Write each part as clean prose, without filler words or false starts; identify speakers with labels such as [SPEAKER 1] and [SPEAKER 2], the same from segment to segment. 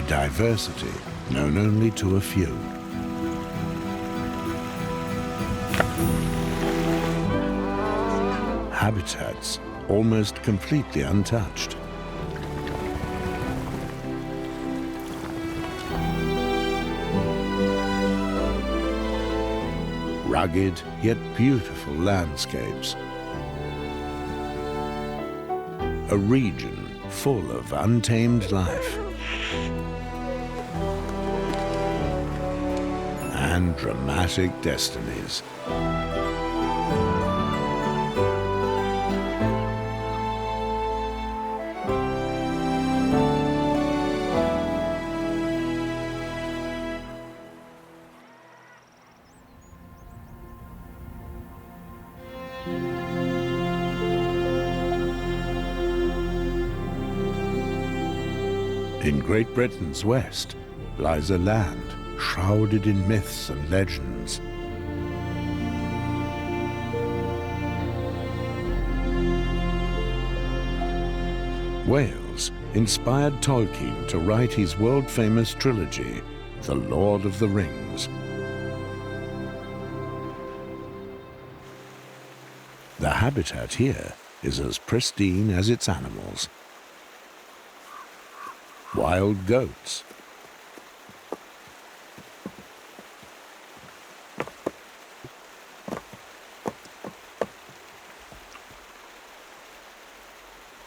[SPEAKER 1] a diversity known only to a few. Habitats almost completely untouched. Rugged yet beautiful landscapes. A region full of untamed life. And dramatic destinies. In Great Britain's west lies a land shrouded in myths and legends. Wales inspired Tolkien to write his world-famous trilogy, The Lord of the Rings. The habitat here is as pristine as its animals. Wild goats,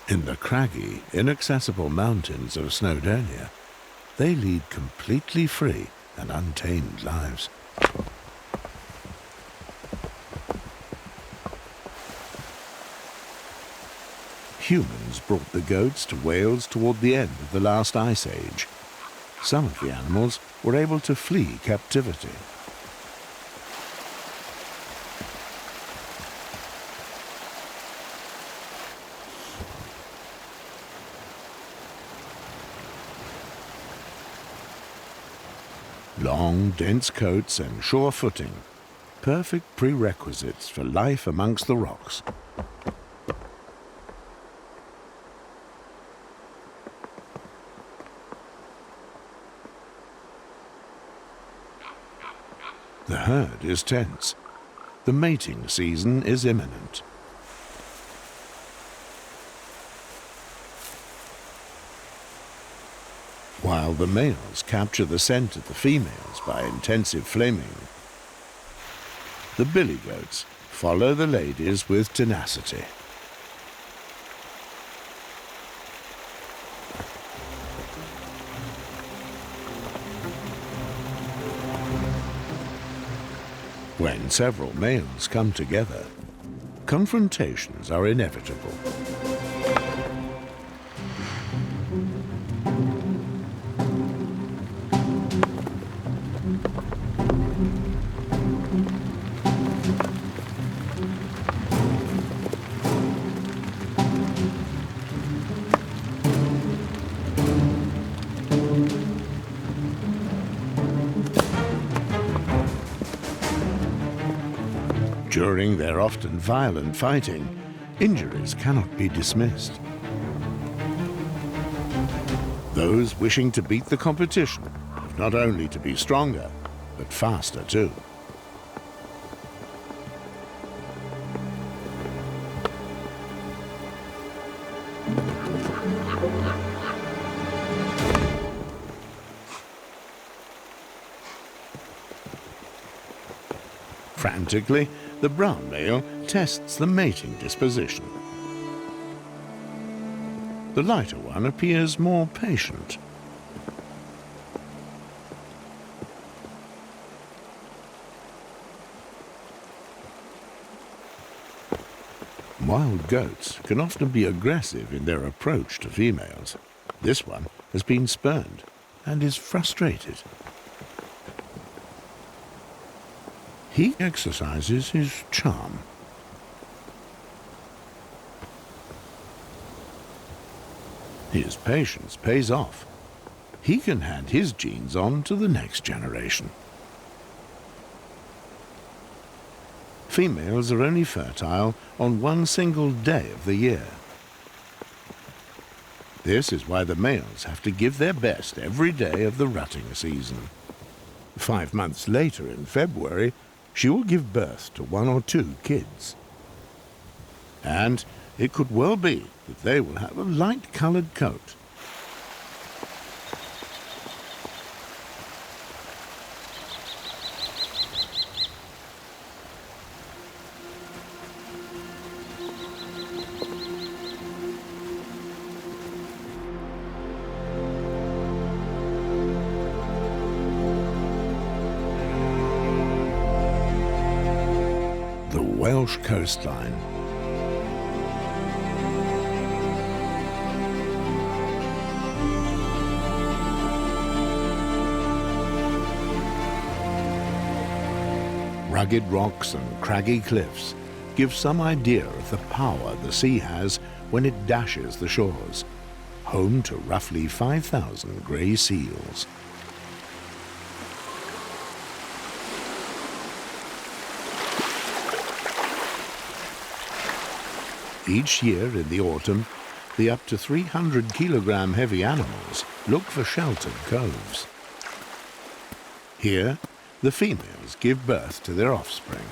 [SPEAKER 1] in the craggy, inaccessible mountains of Snowdonia, they lead completely free and untamed lives. Humans brought the goats to Wales toward the end of the last ice age. Some of the animals were able to flee captivity. Long, dense coats and sure footing, perfect prerequisites for life amongst the rocks. The herd is tense. The mating season is imminent. While the males capture the scent of the females by intensive flaming, the billy goats follow the ladies with tenacity. When several males come together, confrontations are inevitable. During their often violent fighting, injuries cannot be dismissed. Those wishing to beat the competition have not only to be stronger, but faster too. Frantically, the brown male tests the mating disposition. The lighter one appears more patient. Wild goats can often be aggressive in their approach to females. This one has been spurned and is frustrated. He exercises his charm. His patience pays off. He can hand his genes on to the next generation. Females are only fertile on one single day of the year. This is why the males have to give their best every day of the rutting season. 5 months later, in February, she will give birth to 1 or 2 kids. And it could well be that they will have a light-coloured coat. The Welsh coastline. Rugged rocks and craggy cliffs give some idea of the power the sea has when it dashes the shores, home to roughly 5,000 grey seals. Each year in the autumn, the up to 300-kilogram heavy animals look for sheltered coves. Here, the females give birth to their offspring.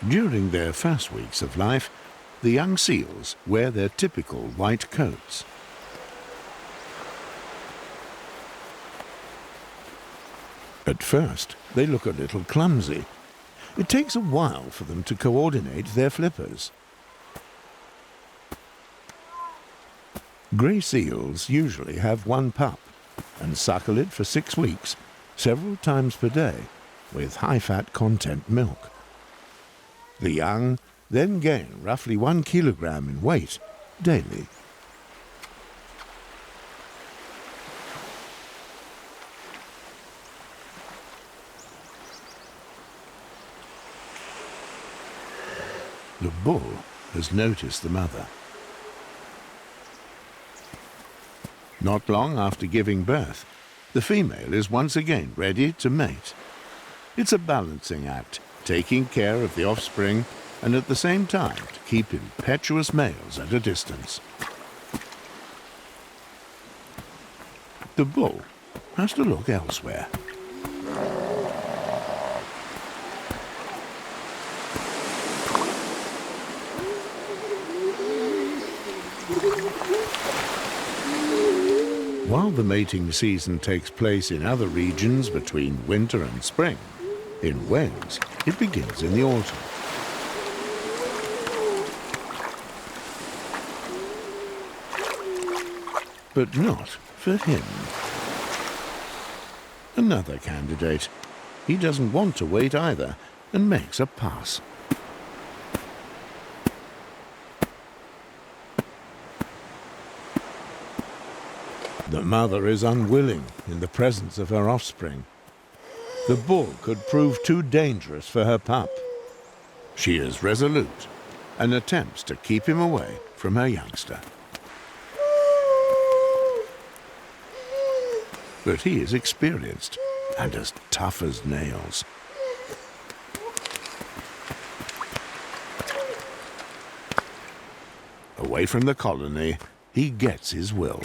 [SPEAKER 1] During their first weeks of life, the young seals wear their typical white coats. At first, they look a little clumsy. It takes a while for them to coordinate their flippers. Grey seals usually have 1 pup and suckle it for 6 weeks, several times per day, with high-fat content milk. The young then gain roughly 1 kilogram in weight daily. The bull has noticed the mother. Not long after giving birth, the female is once again ready to mate. It's a balancing act, taking care of the offspring and at the same time to keep impetuous males at a distance. The bull has to look elsewhere. While the mating season takes place in other regions between winter and spring, in Wales it begins in the autumn. But not for him. Another candidate. He doesn't want to wait either and makes a pass. The mother is unwilling in the presence of her offspring. The bull could prove too dangerous for her pup. She is resolute and attempts to keep him away from her youngster. But he is experienced and as tough as nails. Away from the colony, he gets his will.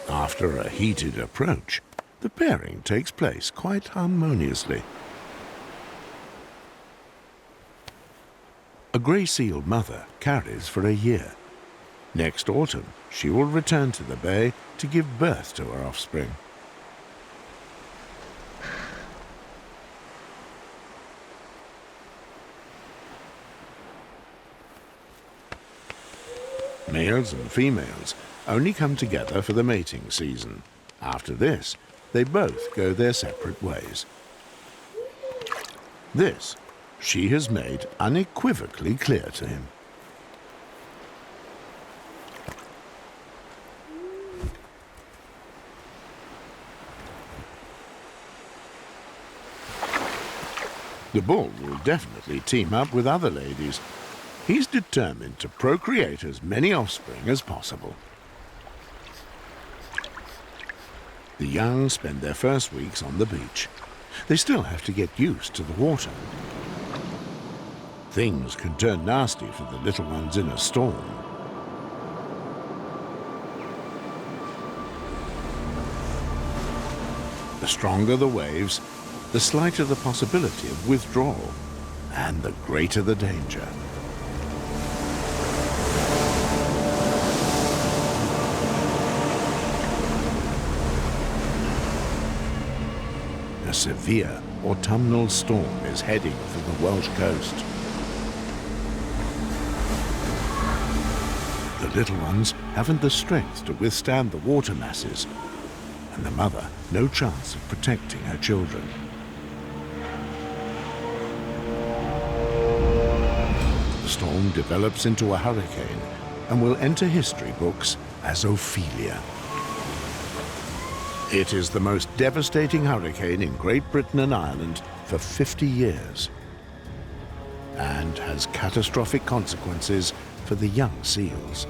[SPEAKER 1] After a heated approach, the pairing takes place quite harmoniously. A grey-sealed mother carries for a year. Next autumn, she will return to the bay to give birth to her offspring. Males and females only come together for the mating season. After this, they both go their separate ways. This she has made unequivocally clear to him. The bull will definitely team up with other ladies. He's determined to procreate as many offspring as possible. The young spend their first weeks on the beach. They still have to get used to the water. Things can turn nasty for the little ones in a storm. The stronger the waves, the slighter the possibility of withdrawal, and the greater the danger. A severe autumnal storm is heading for the Welsh coast. The little ones haven't the strength to withstand the water masses, and the mother no chance of protecting her children. The storm develops into a hurricane and will enter history books as Ophelia. It is the most devastating hurricane in Great Britain and Ireland for 50 years, and has catastrophic consequences for the young seals.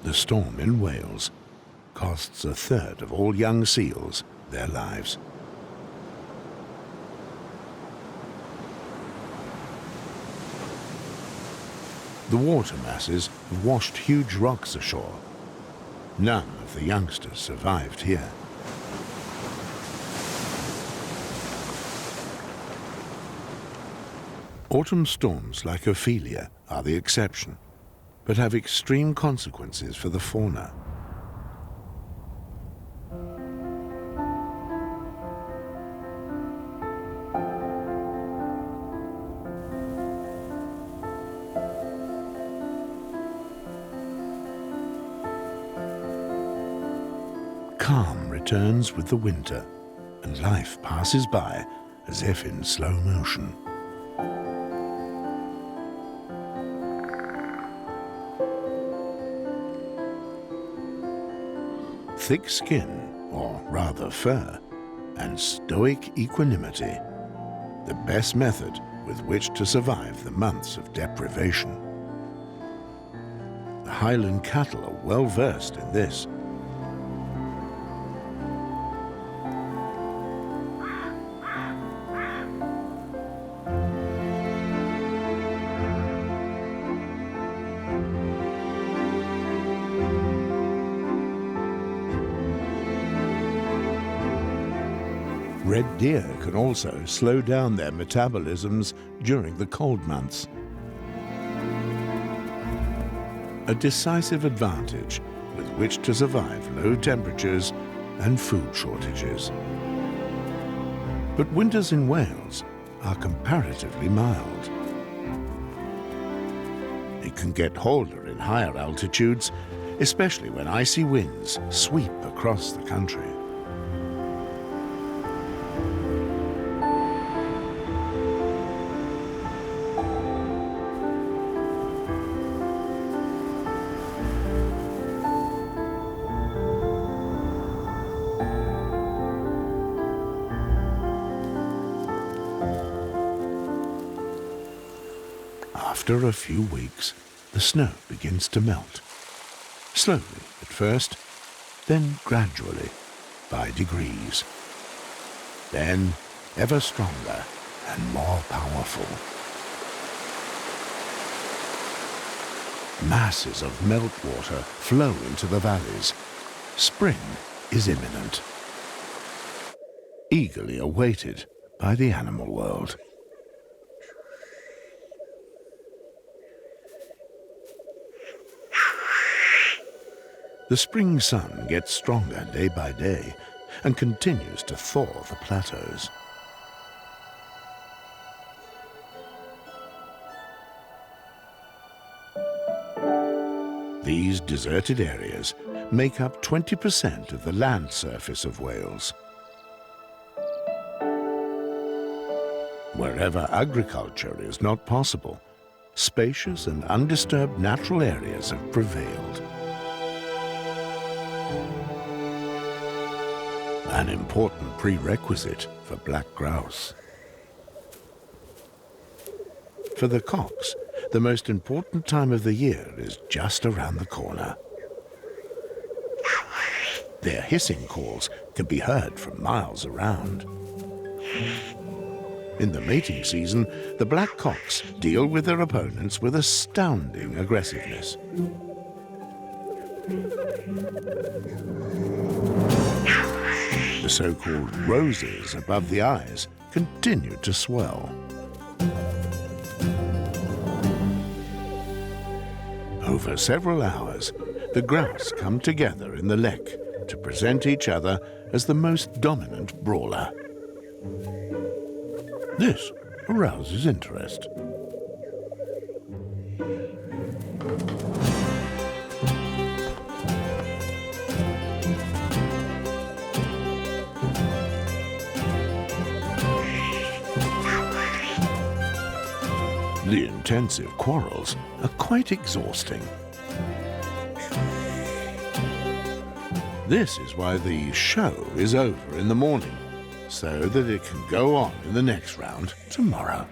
[SPEAKER 1] The storm in Wales costs a third of all young seals their lives. The water masses have washed huge rocks ashore. None of the youngsters survived here. Autumn storms like Ophelia are the exception, but have extreme consequences for the fauna. Calm returns with the winter, and life passes by as if in slow motion. Thick skin, or rather fur, and stoic equanimity, the best method with which to survive the months of deprivation. The Highland cattle are well versed in this. Red deer can also slow down their metabolisms during the cold months. A decisive advantage with which to survive low temperatures and food shortages. But winters in Wales are comparatively mild. It can get colder in higher altitudes, especially when icy winds sweep across the country. After a few weeks, the snow begins to melt. Slowly at first, then gradually, by degrees. Then ever stronger and more powerful. Masses of meltwater flow into the valleys. Spring is imminent. Eagerly awaited by the animal world. The spring sun gets stronger day by day and continues to thaw the plateaus. These deserted areas make up 20% of the land surface of Wales. Wherever agriculture is not possible, spacious and undisturbed natural areas have prevailed. An important prerequisite for black grouse. For the cocks, the most important time of the year is just around the corner. Their hissing calls can be heard from miles around. In the mating season, the black cocks deal with their opponents with astounding aggressiveness. The so-called roses above the eyes continue to swell. Over several hours, the grouse come together in the lek to present each other as the most dominant brawler. This arouses interest. The intensive quarrels are quite exhausting. This is why the show is over in the morning, so that it can go on in the next round tomorrow.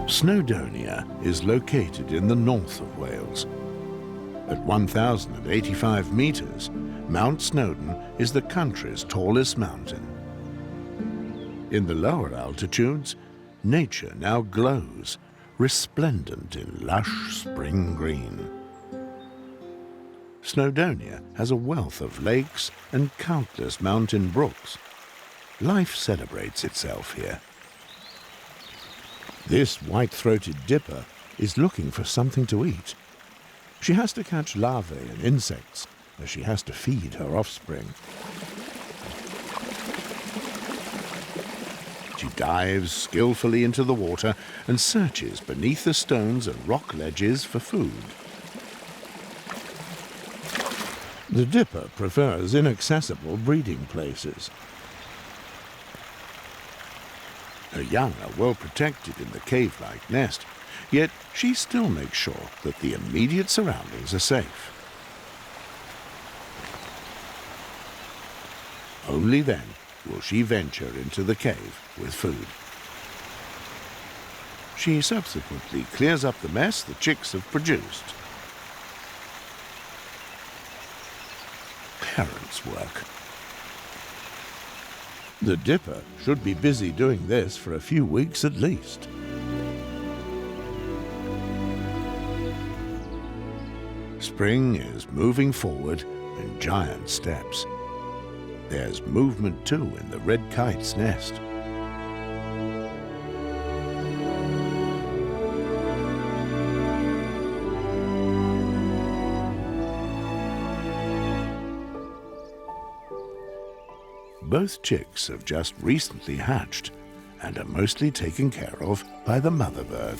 [SPEAKER 1] Snowdonia is located in the north of Wales. At 1,085 meters, Mount Snowdon is the country's tallest mountain. In the lower altitudes, nature now glows, resplendent in lush spring green. Snowdonia has a wealth of lakes and countless mountain brooks. Life celebrates itself here. This white-throated dipper is looking for something to eat. She has to catch larvae and insects, as she has to feed her offspring. She dives skillfully into the water and searches beneath the stones and rock ledges for food. The dipper prefers inaccessible breeding places. Her young are well protected in the cave-like nest, yet she still makes sure that the immediate surroundings are safe. Only then will she venture into the cave with food. She subsequently clears up the mess the chicks have produced. Parents' work. The dipper should be busy doing this for a few weeks at least. Spring is moving forward in giant steps. There's movement too in the red kite's nest. Both chicks have just recently hatched and are mostly taken care of by the mother bird.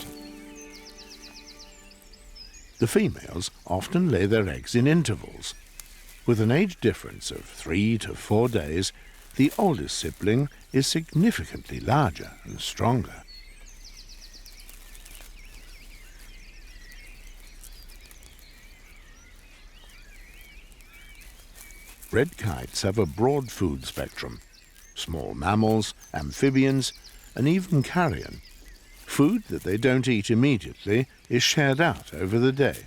[SPEAKER 1] The females often lay their eggs in intervals. With an age difference of 3 to 4 days, the oldest sibling is significantly larger and stronger. Red kites have a broad food spectrum. Small mammals, amphibians, and even carrion. Food that they don't eat immediately is shared out over the day.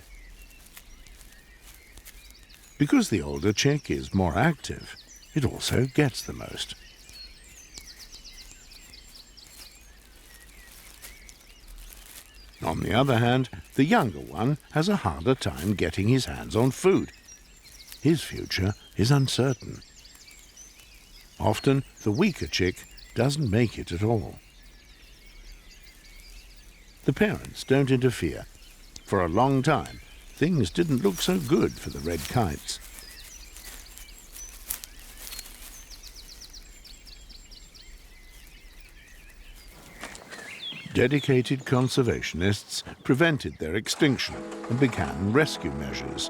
[SPEAKER 1] Because the older chick is more active, it also gets the most. On the other hand, the younger one has a harder time getting his hands on food. His future is uncertain. Often, the weaker chick doesn't make it at all. The parents don't interfere. For a long time, things didn't look so good for the red kites. Dedicated conservationists prevented their extinction and began rescue measures.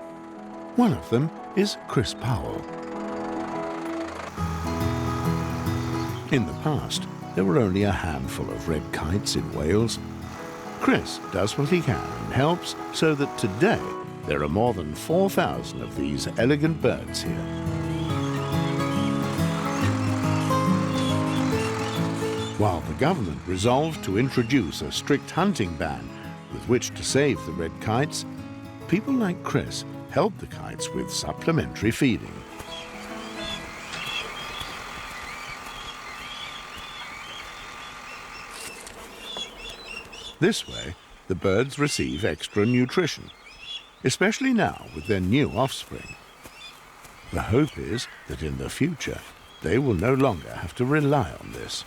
[SPEAKER 1] One of them is Chris Powell. In the past, there were only a handful of red kites in Wales. Chris does what he can and helps so that today there are more than 4,000 of these elegant birds here. While the government resolved to introduce a strict hunting ban with which to save the red kites, people like Chris help the kites with supplementary feeding. This way, the birds receive extra nutrition, especially now with their new offspring. The hope is that in the future, they will no longer have to rely on this.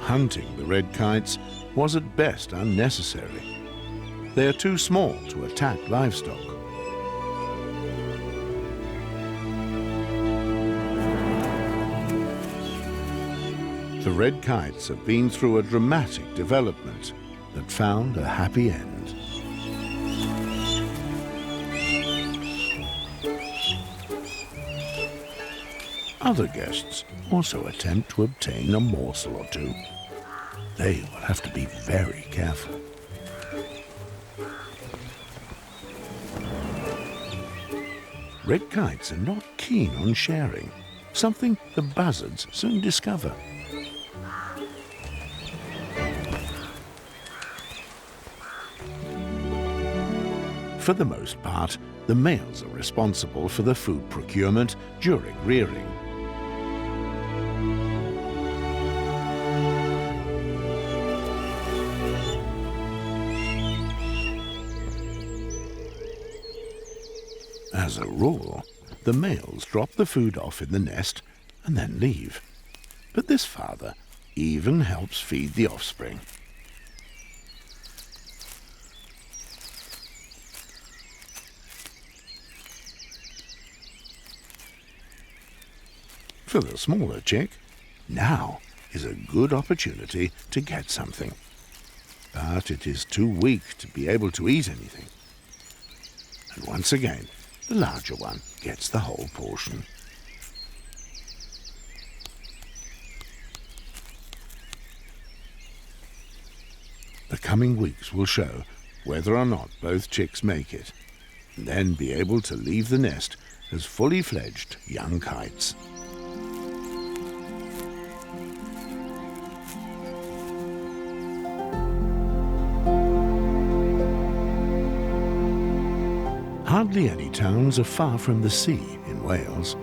[SPEAKER 1] Hunting the red kites was at best unnecessary. They are too small to attack livestock. The red kites have been through a dramatic development that found a happy end. Other guests also attempt to obtain a morsel or two. They will have to be very careful. Red kites are not keen on sharing, something the buzzards soon discover. For the most part, the males are responsible for the food procurement during rearing. As a rule, the males drop the food off in the nest and then leave. But this father even helps feed the offspring. For the smaller chick, now is a good opportunity to get something. But it is too weak to be able to eat anything. And once again, the larger one gets the whole portion. The coming weeks will show whether or not both chicks make it, and then be able to leave the nest as fully fledged young kites. Hardly any towns are far from the sea in Wales.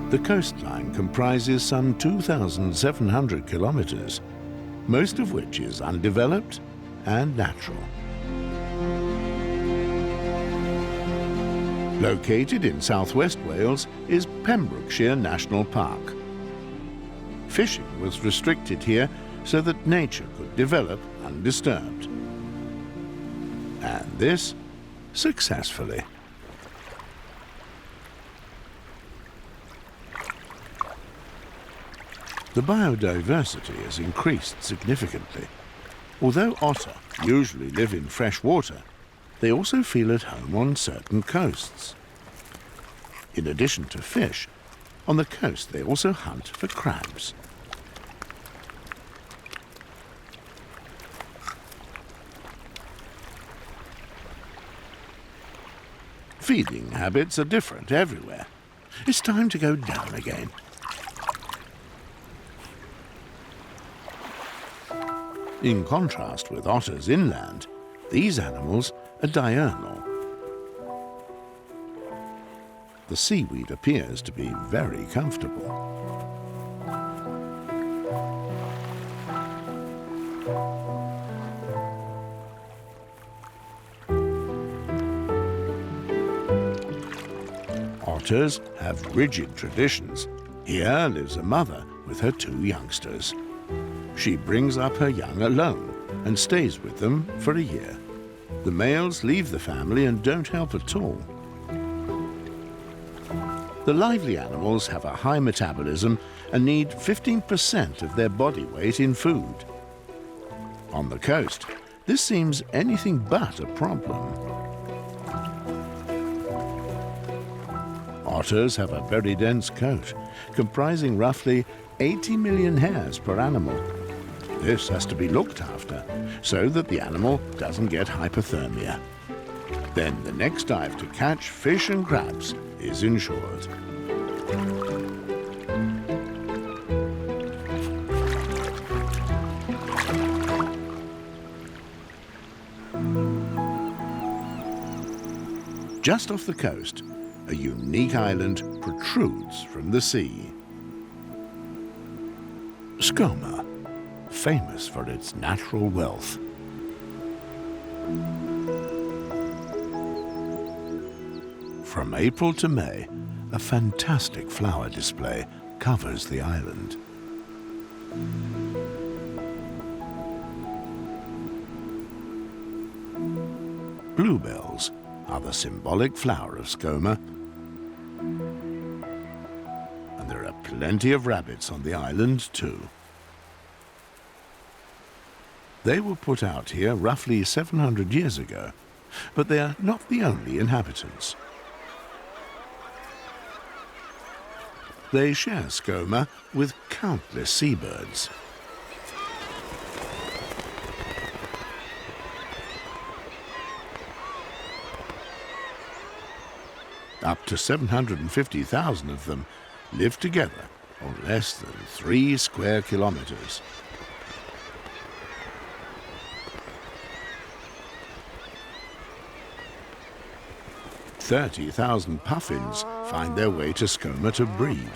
[SPEAKER 1] The coastline comprises some 2,700 kilometres, most of which is undeveloped and natural. Located in southwest Wales is Pembrokeshire National Park. Fishing was restricted here so that nature could develop undisturbed. And this successfully. The biodiversity has increased significantly. Although otter usually live in fresh water, they also feel at home on certain coasts. In addition to fish, on the coast they also hunt for crabs. Feeding habits are different everywhere. It's time to go down again. In contrast with otters inland, these animals are diurnal. The seaweed appears to be very comfortable. Otters have rigid traditions. Here lives a mother with her 2 youngsters. She brings up her young alone and stays with them for a year. The males leave the family and don't help at all. The lively animals have a high metabolism and need 15% of their body weight in food. On the coast, this seems anything but a problem. Otters have a very dense coat, comprising roughly 80 million hairs per animal. This has to be looked after so that the animal doesn't get hypothermia. Then the next dive to catch fish and crabs is ensured. Just off the coast, a unique island protrudes from the sea. Skomer, famous for its natural wealth. From April to May, a fantastic flower display covers the island. Bluebells are the symbolic flower of Skomer, and there are plenty of rabbits on the island too. They were put out here roughly 700 years ago, but they are not the only inhabitants. They share Skomer with countless seabirds. Up to 750,000 of them live together on less than 3 square kilometers. "30,000 puffins find their way to Skomer to breed.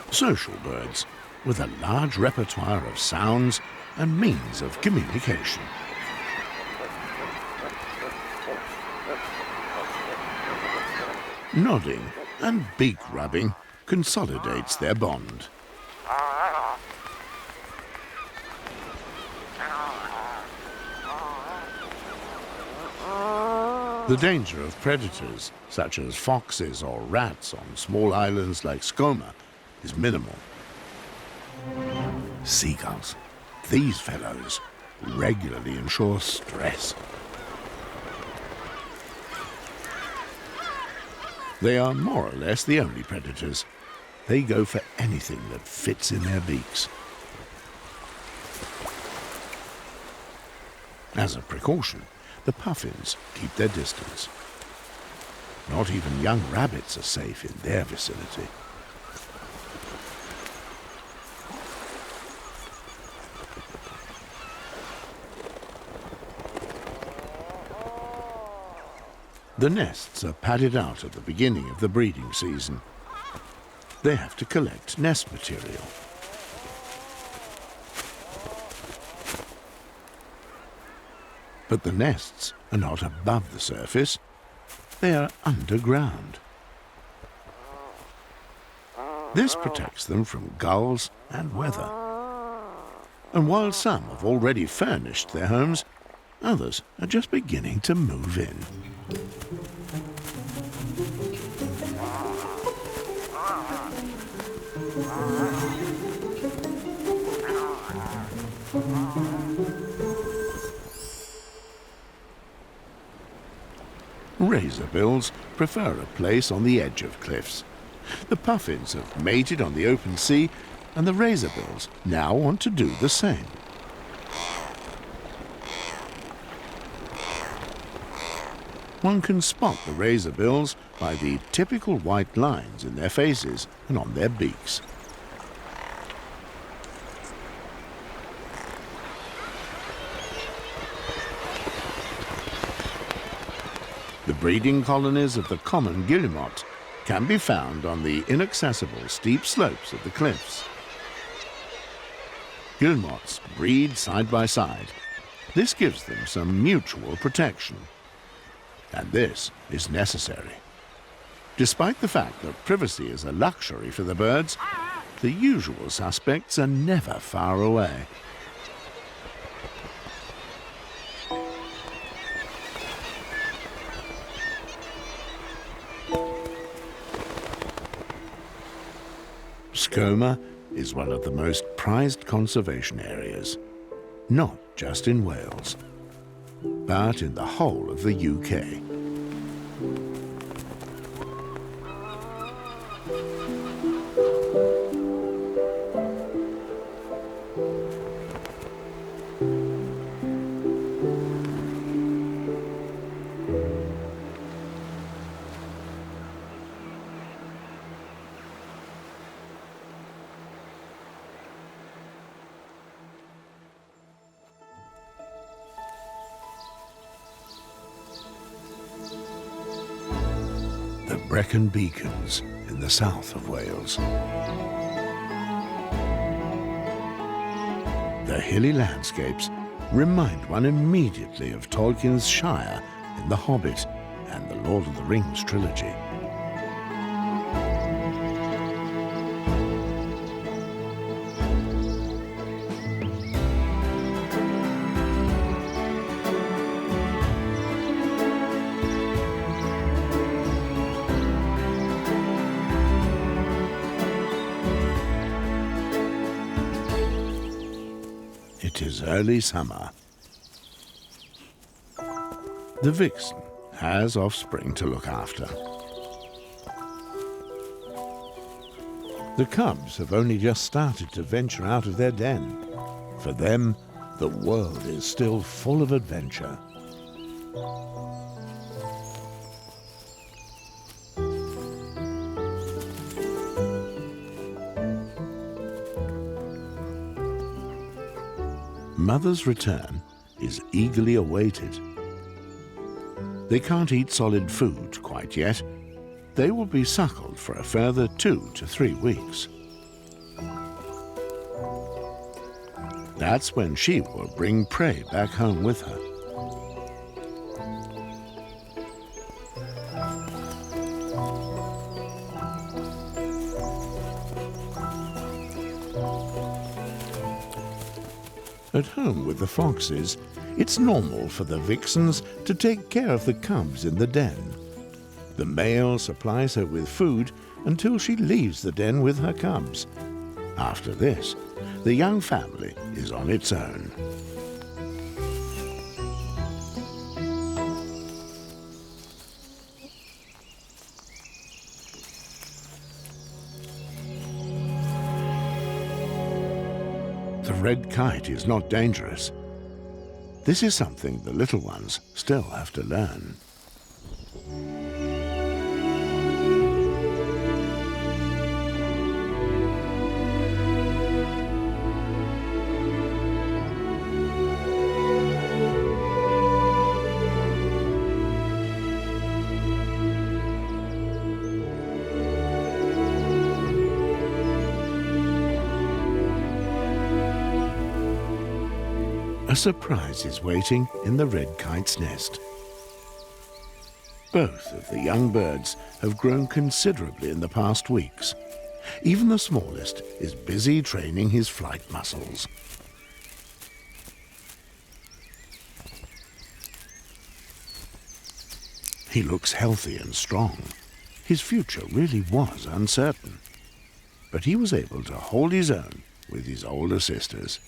[SPEAKER 1] Social birds with a large repertoire of sounds and means of communication. Nodding and beak rubbing consolidates their bond. The danger of predators, such as foxes or rats on small islands like Skomer, is minimal. Seagulls, these fellows, regularly ensure stress. They are more or less the only predators. They go for anything that fits in their beaks. As a precaution, the puffins keep their distance. Not even young rabbits are safe in their vicinity. The nests are padded out at the beginning of the breeding season. They have to collect nest material. But the nests are not above the surface, they are underground. This protects them from gulls and weather. And while some have already furnished their homes, others are just beginning to move in. Razorbills prefer a place on the edge of cliffs. The puffins have mated on the open sea, and the razorbills now want to do the same. One can spot the razorbills by the typical white lines in their faces and on their beaks. The breeding colonies of the common guillemot can be found on the inaccessible steep slopes of the cliffs. Guillemots breed side by side. This gives them some mutual protection. And this is necessary. Despite the fact that privacy is a luxury for the birds, the usual suspects are never far away. Skomer is one of the most prized conservation areas, not just in Wales, but in the whole of the UK. The Brecon Beacons in the south of Wales. The hilly landscapes remind one immediately of Tolkien's Shire in The Hobbit and the Lord of the Rings trilogy. It is early summer. The vixen has offspring to look after. The cubs have only just started to venture out of their den. For them, the world is still full of adventure. Mother's return is eagerly awaited. They can't eat solid food quite yet. They will be suckled for a further 2 to 3 weeks. That's when she will bring prey back home with her. At home with the foxes, it's normal for the vixens to take care of the cubs in the den. The male supplies her with food until she leaves the den with her cubs. After this, the young family is on its own. The red kite is not dangerous. This is something the little ones still have to learn. A surprise is waiting in the red kite's nest. Both of the young birds have grown considerably in the past weeks. Even the smallest is busy training his flight muscles. He looks healthy and strong. His future really was uncertain, but he was able to hold his own with his older sisters.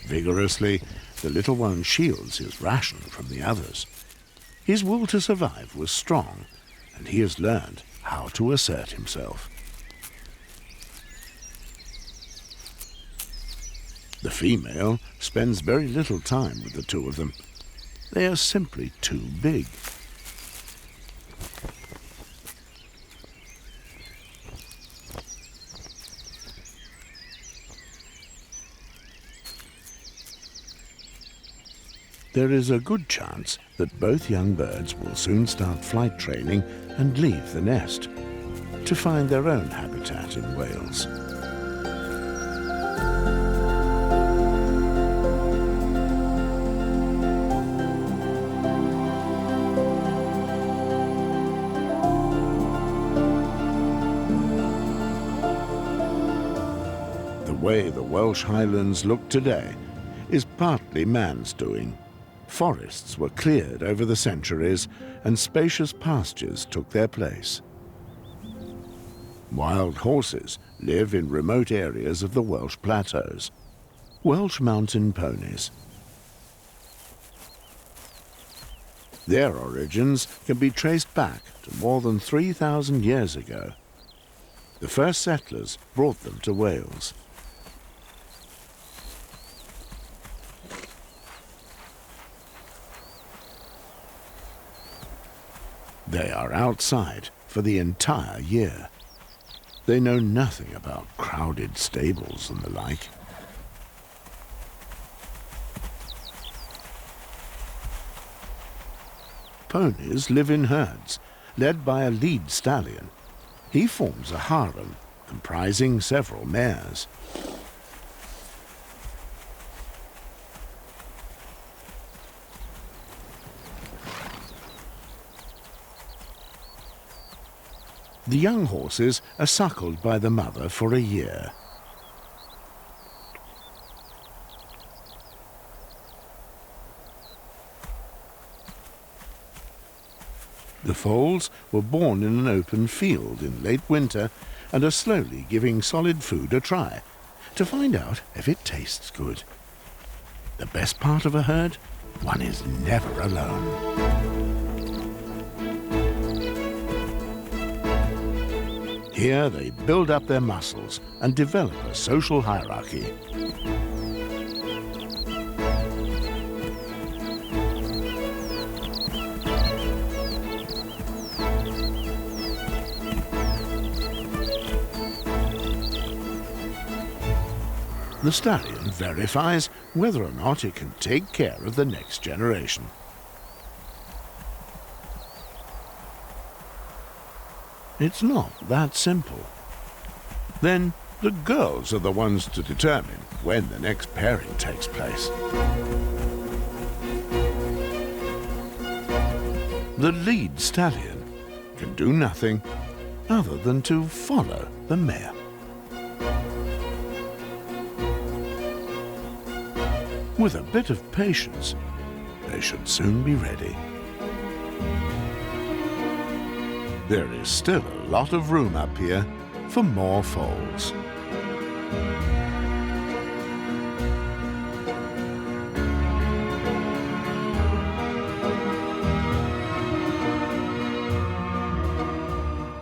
[SPEAKER 1] Vigorously, the little one shields his ration from the others. His will to survive was strong, and he has learned how to assert himself. The female spends very little time with the two of them. They are simply too big. There is a good chance that both young birds will soon start flight training and leave the nest to find their own habitat in Wales. The way the Welsh Highlands look today is partly man's doing. Forests were cleared over the centuries, and spacious pastures took their place. Wild horses live in remote areas of the Welsh plateaus. Welsh mountain ponies. Their origins can be traced back to more than 3,000 years ago. The first settlers brought them to Wales. They are outside for the entire year. They know nothing about crowded stables and the like. Ponies live in herds, led by a lead stallion. He forms a harem comprising several mares. The young horses are suckled by the mother for a year. The foals were born in an open field in late winter and are slowly giving solid food a try to find out if it tastes good. The best part of a herd? One is never alone. Here they build up their muscles and develop a social hierarchy. The stallion verifies whether or not it can take care of the next generation. It's not that simple. Then the girls are the ones to determine when the next pairing takes place. The lead stallion can do nothing other than to follow the mare. With a bit of patience, they should soon be ready. There is still a lot of room up here for more foals.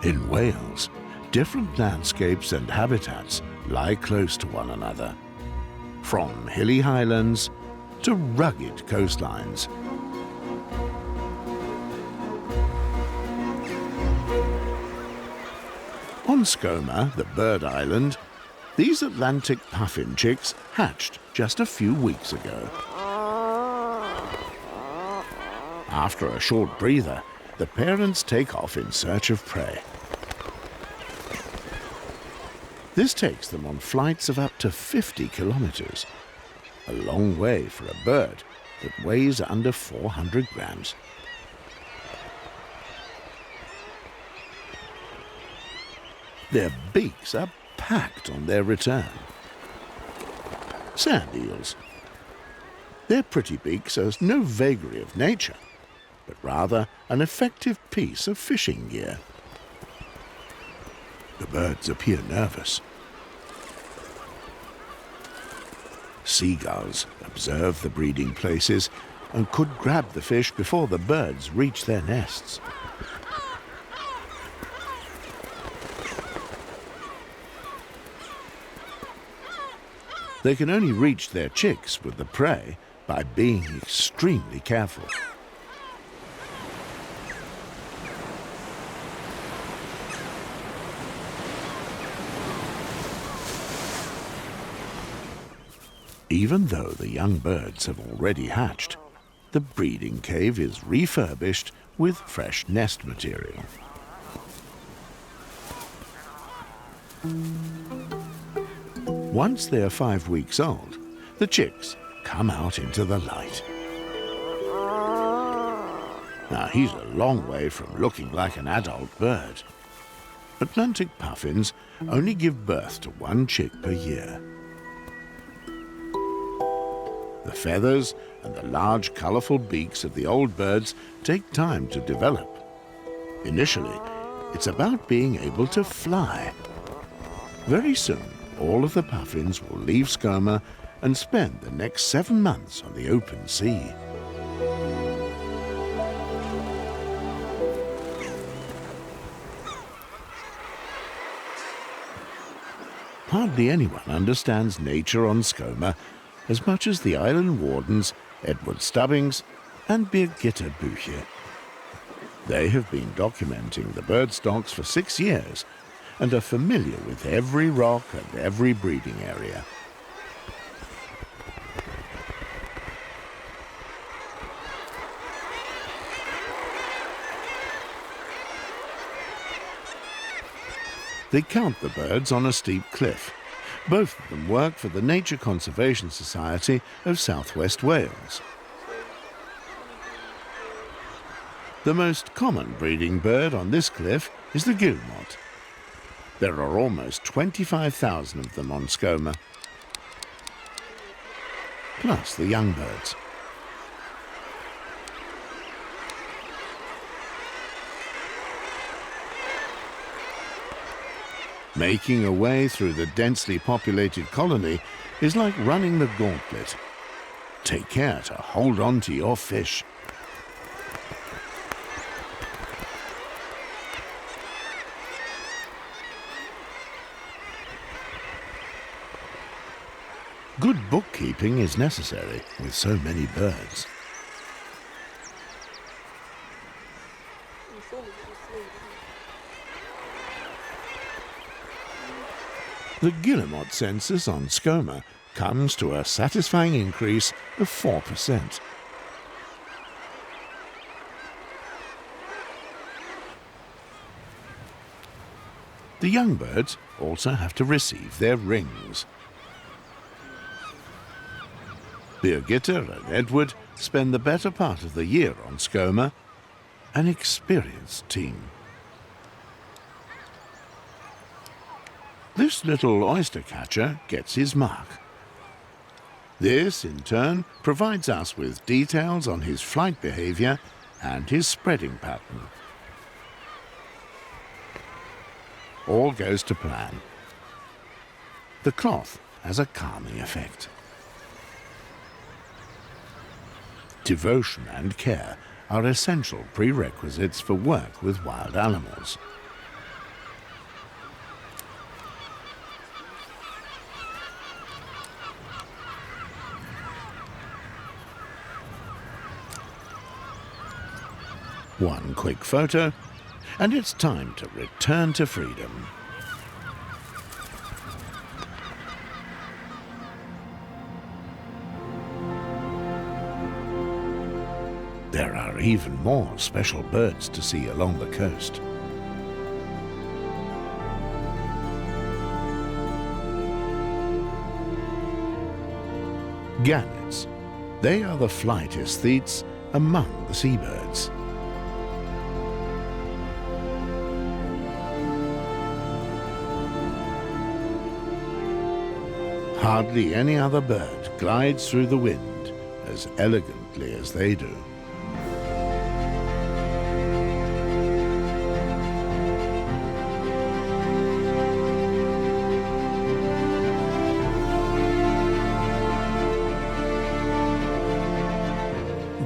[SPEAKER 1] In Wales, different landscapes and habitats lie close to one another, from hilly highlands to rugged coastlines. On Skomer, the bird island, these Atlantic puffin chicks hatched just a few weeks ago. After a short breather, the parents take off in search of prey. This takes them on flights of up to 50 kilometers, a long way for a bird that weighs under 400 grams. Their beaks are packed on their return. Sand eels. Their pretty beaks are no vagary of nature, but rather an effective piece of fishing gear. The birds appear nervous. Seagulls observe the breeding places and could grab the fish before the birds reach their nests. They can only reach their chicks with the prey by being extremely careful. Even though the young birds have already hatched, the breeding cave is refurbished with fresh nest material. Once they are 5 weeks old, the chicks come out into the light. Now, he's a long way from looking like an adult bird. Atlantic puffins only give birth to 1 chick per year. The feathers and the large, colorful beaks of the old birds take time to develop. Initially, It's about being able to fly. Very soon, all of the puffins will leave Skomer and spend the next 7 months on the open sea. Hardly anyone understands nature on Skomer as much as the island wardens Edward Stubbings and Birgitta Bücher. They have been documenting the bird stocks for 6 years and are familiar with every rock and every breeding area. They count the birds on a steep cliff. Both of them work for the Nature Conservation Society of South West Wales. The most common breeding bird on this cliff is the guillemot. There are almost 25,000 of them on Skomer, plus the young birds. Making a way through the densely populated colony is like running the gauntlet. Take care to hold on to your fish. Good bookkeeping is necessary with so many birds. The guillemot census on Skomer comes to a satisfying increase of 4%. The young birds also have to receive their rings. Birgitta and Edward spend the better part of the year on Skomer, an experienced team. This little oyster catcher gets his mark. This, in turn, provides us with details on his flight behavior and his spreading pattern. All goes to plan. The cloth has a calming effect. Devotion and care are essential prerequisites for work with wild animals. One quick photo, and it's time to return to freedom. There are even more special birds to see along the coast. Gannets. They are the flight aesthetes among the seabirds. Hardly any other bird glides through the wind as elegantly as they do.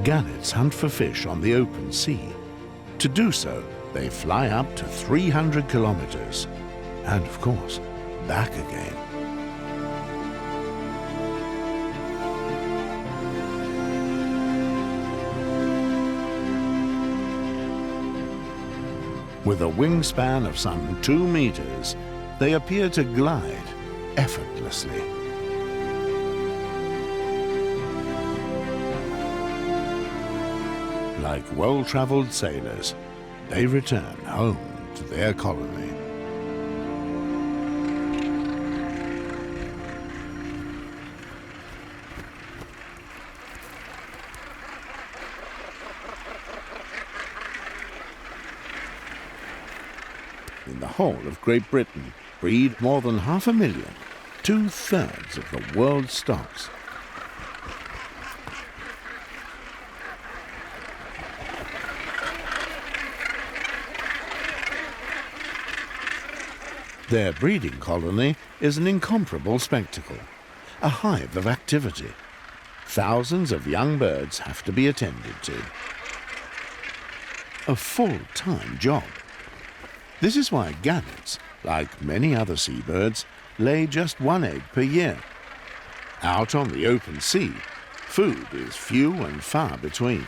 [SPEAKER 1] Gannets hunt for fish on the open sea. To do so, they fly up to 300 kilometers, and of course, back again. With a wingspan of some 2 meters, they appear to glide effortlessly. Like well-traveled sailors, they return home to their colony. In the whole of Great Britain, breed more than 500,000, 2/3 of the world's stocks. Their breeding colony is an incomparable spectacle, a hive of activity. Thousands of young birds have to be attended to. A full-time job. This is why gannets, like many other seabirds, lay just one egg per year. Out on the open sea, food is few and far between.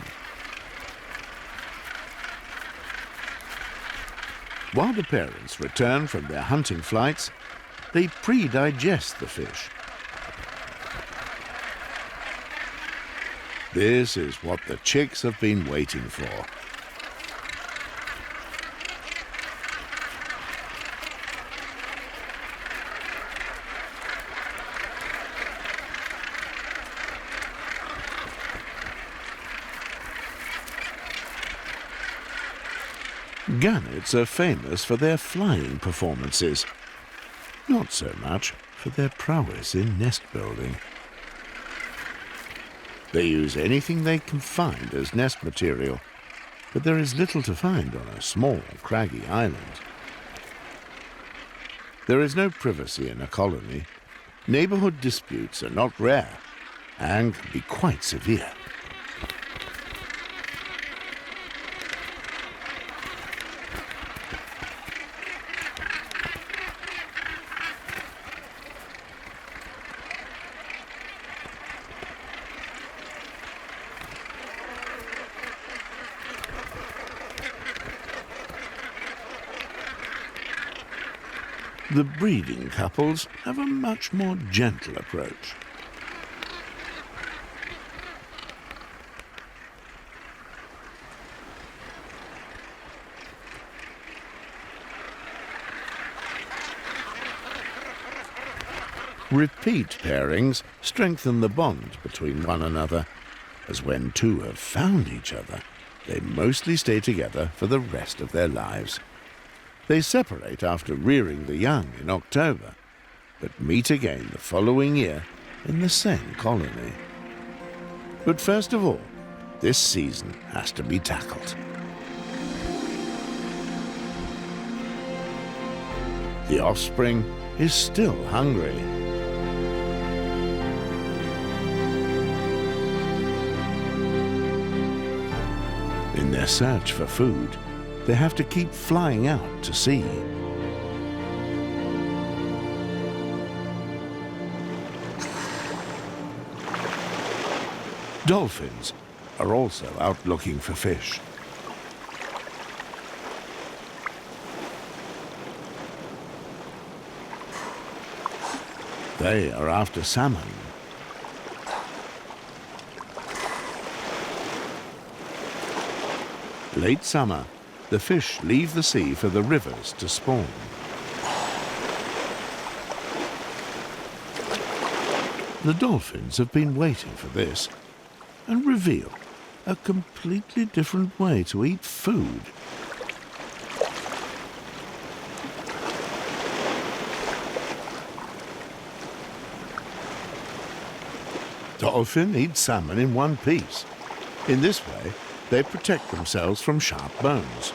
[SPEAKER 1] While the parents return from their hunting flights, they pre-digest the fish. This is what the chicks have been waiting for. Gannets are famous for their flying performances, not so much for their prowess in nest building. They use anything they can find as nest material, but there is little to find on a small, craggy island. There is no privacy in a colony. Neighborhood disputes are not rare and can be quite severe. The breeding couples have a much more gentle approach. Repeat pairings strengthen the bond between one another, as when two have found each other, they mostly stay together for the rest of their lives. They separate after rearing the young in October, but meet again the following year in the same colony. But first of all, this season has to be tackled. The offspring is still hungry. In their search for food, they have to keep flying out to sea. Dolphins are also out looking for fish. They are after salmon. Late summer, the fish leave the sea for the rivers to spawn. The dolphins have been waiting for this and reveal a completely different way to eat food. Dolphin eats salmon in one piece. In this way, they protect themselves from sharp bones.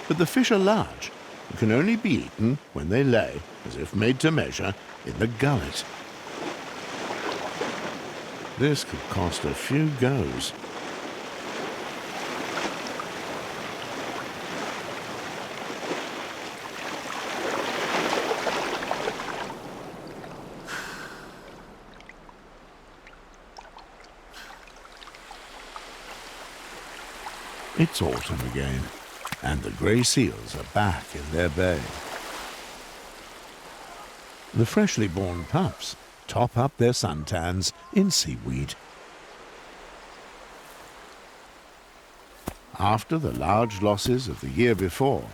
[SPEAKER 1] But the fish are large and can only be eaten when they lay, as if made to measure, in the gullet. This could cost a few goes. It's autumn again, and the grey seals are back in their bay. The freshly born pups top up their suntans in seaweed. After the large losses of the year before,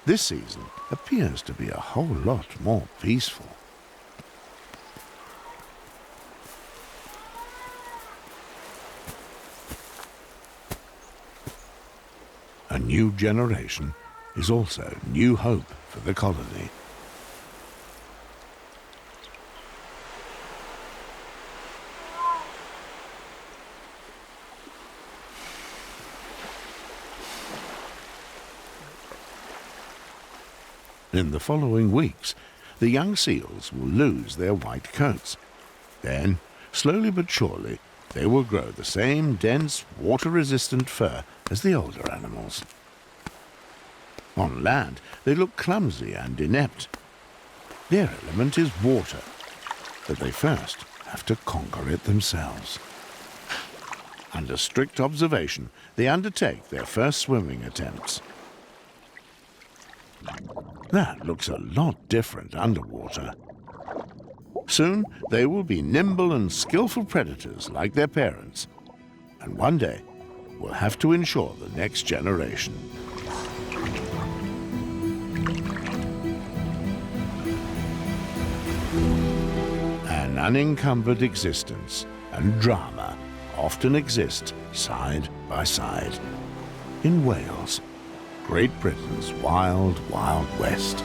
[SPEAKER 1] this season appears to be a whole lot more peaceful. A new generation is also new hope for the colony. In the following weeks, the young seals will lose their white coats. Then, slowly but surely, they will grow the same dense, water-resistant fur as the older animals. On land, they look clumsy and inept. Their element is water, but they first have to conquer it themselves. Under strict observation, they undertake their first swimming attempts. That looks a lot different underwater. Soon, they will be nimble and skillful predators like their parents, and one day will have to ensure the next generation. An unencumbered existence and drama often exist side by side in Wales, Great Britain's wild, wild west.